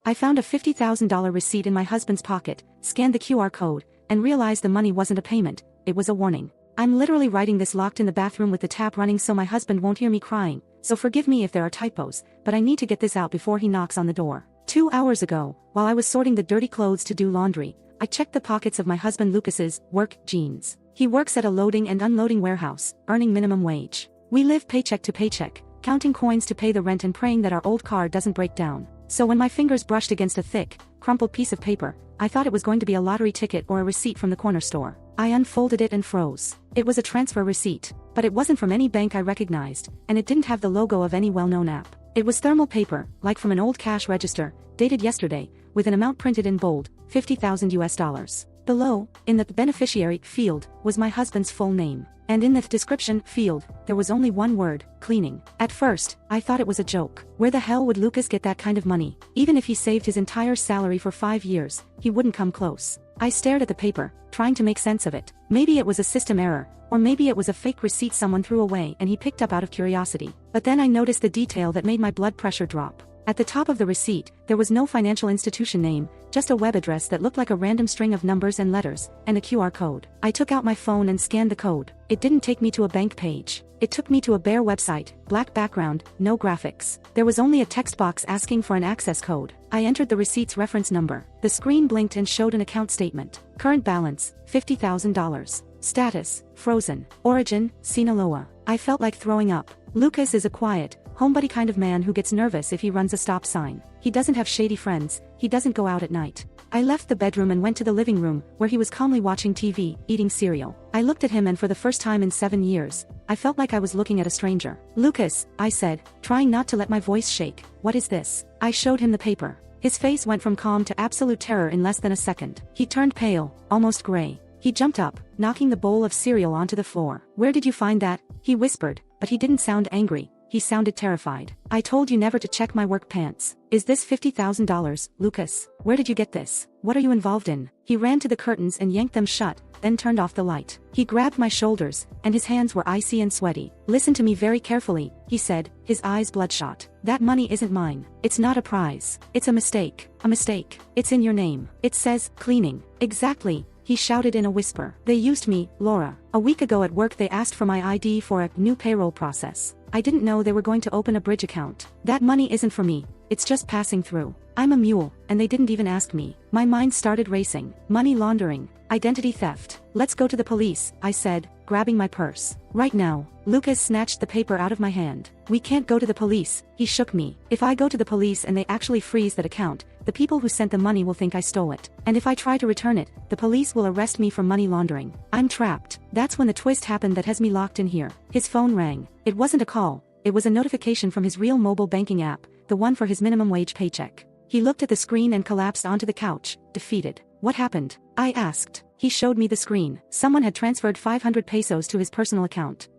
I found a $50,000 receipt in my husband's pocket, scanned the QR code, and realized the money wasn't a payment, it was a warning. I'm literally writing this locked in the bathroom with the tap running so my husband won't hear me crying, so forgive me if there are typos, but I need to get this out before he knocks on the door. 2 hours ago, while I was sorting the dirty clothes to do laundry, I checked the pockets of my husband Lucas's work jeans. He works at a loading and unloading warehouse, earning minimum wage. We live paycheck to paycheck, counting coins to pay the rent and praying that our old car doesn't break down. So when my fingers brushed against a thick, crumpled piece of paper, I thought it was going to be a lottery ticket or a receipt from the corner store. I unfolded it and froze. It was a transfer receipt, but it wasn't from any bank I recognized, and it didn't have the logo of any well-known app. It was thermal paper, like from an old cash register, dated yesterday, with an amount printed in bold, $50,000. Below, in the beneficiary field, was my husband's full name. And in the description field, there was only one word, cleaning. At first, I thought it was a joke. Where the hell would Lucas get that kind of money? Even if he saved his entire salary for 5 years, he wouldn't come close. I stared at the paper, trying to make sense of it. Maybe it was a system error, or maybe it was a fake receipt someone threw away and he picked up out of curiosity. But then I noticed the detail that made my blood pressure drop. At the top of the receipt, there was no financial institution name, just a web address that looked like a random string of numbers and letters, and a QR code. I took out my phone and scanned the code. It didn't take me to a bank page. It took me to a bare website, black background, no graphics. There was only a text box asking for an access code. I entered the receipt's reference number. The screen blinked and showed an account statement. Current balance, $50,000. Status, frozen. Origin, Sinaloa. I felt like throwing up. Lucas is a quiet, homebody kind of man who gets nervous if he runs a stop sign. He doesn't have shady friends, he doesn't go out at night. I left the bedroom and went to the living room, where he was calmly watching TV, eating cereal. I looked at him and for the first time in 7 years, I felt like I was looking at a stranger. "Lucas," I said, trying not to let my voice shake, "what is this?" I showed him the paper. His face went from calm to absolute terror in less than a second. He turned pale, almost gray. He jumped up, knocking the bowl of cereal onto the floor. "Where did you find that?" he whispered, but he didn't sound angry. He sounded terrified. "I told you never to check my work pants. Is this $50,000, Lucas? Where did you get this? What are you involved in?" He ran to the curtains and yanked them shut, then turned off the light. He grabbed my shoulders, and his hands were icy and sweaty. "Listen to me very carefully," he said, his eyes bloodshot. "That money isn't mine. It's not a prize. It's a mistake. A mistake. It's in your name. It says, cleaning." "Exactly," he shouted in a whisper. "They used me, Laura. A week ago at work they asked for my ID for a new payroll process. I didn't know they were going to open a bridge account. That money isn't for me, it's just passing through. I'm a mule, and they didn't even ask me." My mind started racing. Money laundering. Identity theft. "Let's go to the police," I said, grabbing my purse. "Right now." Lucas snatched the paper out of my hand. "We can't go to the police," he shook me. "If I go to the police and they actually freeze that account, the people who sent the money will think I stole it. And if I try to return it, the police will arrest me for money laundering. I'm trapped." That's when the twist happened that has me locked in here. His phone rang. It wasn't a call. It was a notification from his real mobile banking app, the one for his minimum wage paycheck. He looked at the screen and collapsed onto the couch, defeated. "What happened?" I asked. He showed me the screen. Someone had transferred 500 pesos to his personal account.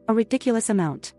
A ridiculous amount.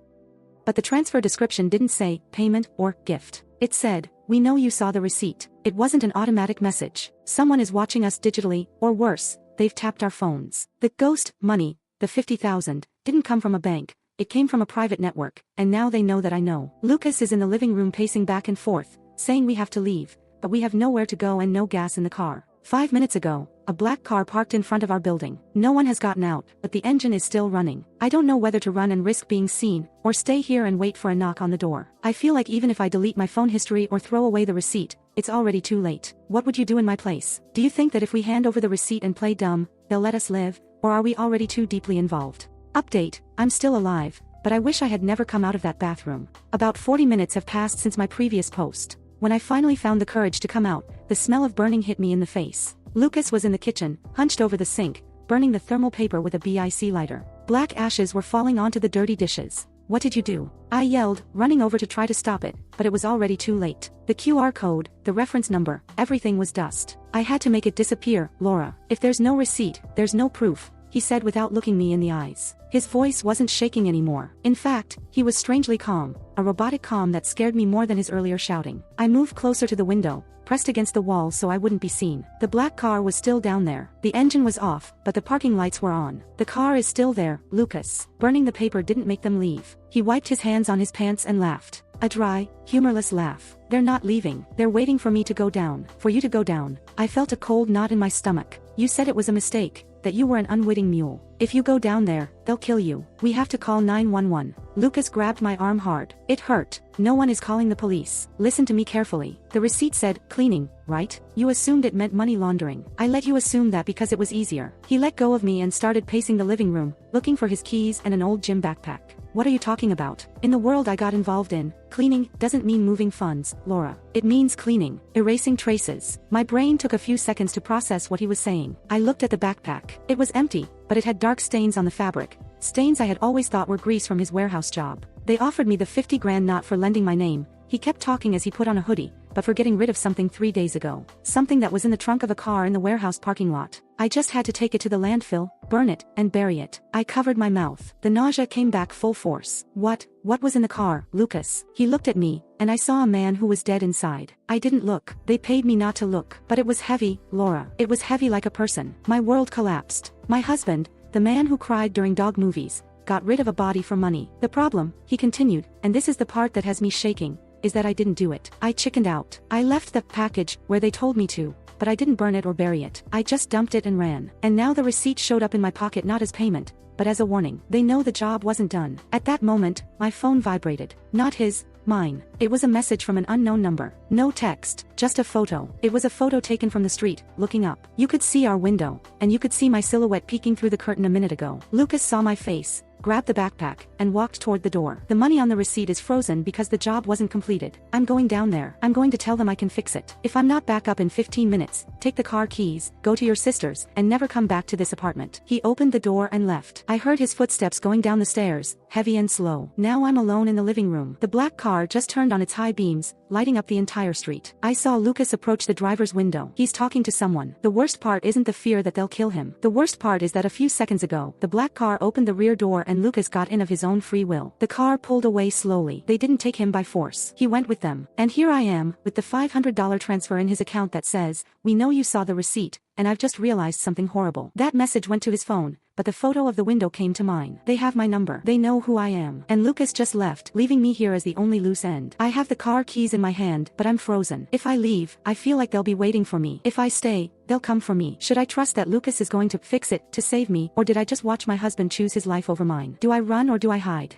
But the transfer description didn't say, payment, or gift. It said, "We know you saw the receipt." It wasn't an automatic message. Someone is watching us digitally, or worse, they've tapped our phones. The ghost money, the 50,000, didn't come from a bank. It came from a private network, and now they know that I know. Lucas is in the living room pacing back and forth, saying we have to leave, but we have nowhere to go and no gas in the car. 5 minutes ago, a black car parked in front of our building. No one has gotten out, but the engine is still running. I don't know whether to run and risk being seen, or stay here and wait for a knock on the door. I feel like even if I delete my phone history or throw away the receipt, it's already too late. What would you do in my place? Do you think that if we hand over the receipt and play dumb, they'll let us live, or are we already too deeply involved? Update, I'm still alive, but I wish I had never come out of that bathroom. About 40 minutes have passed since my previous post. When I finally found the courage to come out, the smell of burning hit me in the face. Lucas was in the kitchen, hunched over the sink, burning the thermal paper with a BIC lighter. Black ashes were falling onto the dirty dishes. "What did you do?" I yelled, running over to try to stop it, but it was already too late. The QR code, the reference number, everything was dust. "I had to make it disappear, Laura. If there's no receipt, there's no proof," he said without looking me in the eyes. His voice wasn't shaking anymore. In fact, he was strangely calm, a robotic calm that scared me more than his earlier shouting. I moved closer to the window, pressed against the wall so I wouldn't be seen. The black car was still down there. The engine was off, but the parking lights were on. "The car is still there, Lucas." Burning the paper didn't make them leave. He wiped his hands on his pants and laughed. A dry, humorless laugh. They're not leaving. They're waiting for me to go down. For you to go down. I felt a cold knot in my stomach. You said it was a mistake, that you were an unwitting mule. If you go down there, they'll kill you. We have to call 911. Lucas grabbed my arm hard. It hurt. No one is calling the police. Listen to me carefully. The receipt said, cleaning, right? You assumed it meant money laundering. I let you assume that because it was easier. He let go of me and started pacing the living room, looking for his keys and an old gym backpack. What are you talking about? In the world I got involved in, cleaning doesn't mean moving funds, Laura. It means cleaning, erasing traces. My brain took a few seconds to process what he was saying. I looked at the backpack. It was empty, but it had dark stains on the fabric. Stains I had always thought were grease from his warehouse job. They offered me the 50 grand not for lending my name. He kept talking as he put on a hoodie, but for getting rid of something 3 days ago. Something that was in the trunk of a car in the warehouse parking lot. I just had to take it to the landfill, burn it, and bury it. I covered my mouth. The nausea came back full force. What was in the car, Lucas? He looked at me, and I saw a man who was dead inside. I didn't look. They paid me not to look. But it was heavy, Laura. It was heavy like a person. My world collapsed. My husband, the man who cried during dog movies, got rid of a body for money. The problem, he continued, and this is the part that has me shaking, is that I didn't do it. I chickened out. I left the package where they told me to, but I didn't burn it or bury it. I just dumped it and ran. And now the receipt showed up in my pocket not as payment, but as a warning. They know the job wasn't done. At that moment, my phone vibrated. Not his, mine. It was a message from an unknown number. No text, just a photo. It was a photo taken from the street, looking up. You could see our window, and you could see my silhouette peeking through the curtain a minute ago. Lucas saw my face, grabbed the backpack, and walked toward the door. The money on the receipt is frozen because the job wasn't completed. I'm going down there. I'm going to tell them I can fix it. If I'm not back up in 15 minutes, take the car keys, go to your sister's, and never come back to this apartment. He opened the door and left. I heard his footsteps going down the stairs, heavy and slow. Now I'm alone in the living room. The black car just turned on its high beams, lighting up the entire street. I saw Lucas approach the driver's window. He's talking to someone. The worst part isn't the fear that they'll kill him. The worst part is that a few seconds ago, the black car opened the rear door and Lucas got in of his own free will. The car pulled away slowly. They didn't take him by force. He went with them. And here I am, with the $500 transfer in his account that says, "We know you saw the receipt, and I've just realized something horrible." That message went to his phone, but the photo of the window came to mine. They have my number. They know who I am. And Lucas just left, leaving me here as the only loose end. I have the car keys in my hand, but I'm frozen. If I leave, I feel like they'll be waiting for me. If I stay, they'll come for me. Should I trust that Lucas is going to fix it to save me, or did I just watch my husband choose his life over mine? Do I run or do I hide?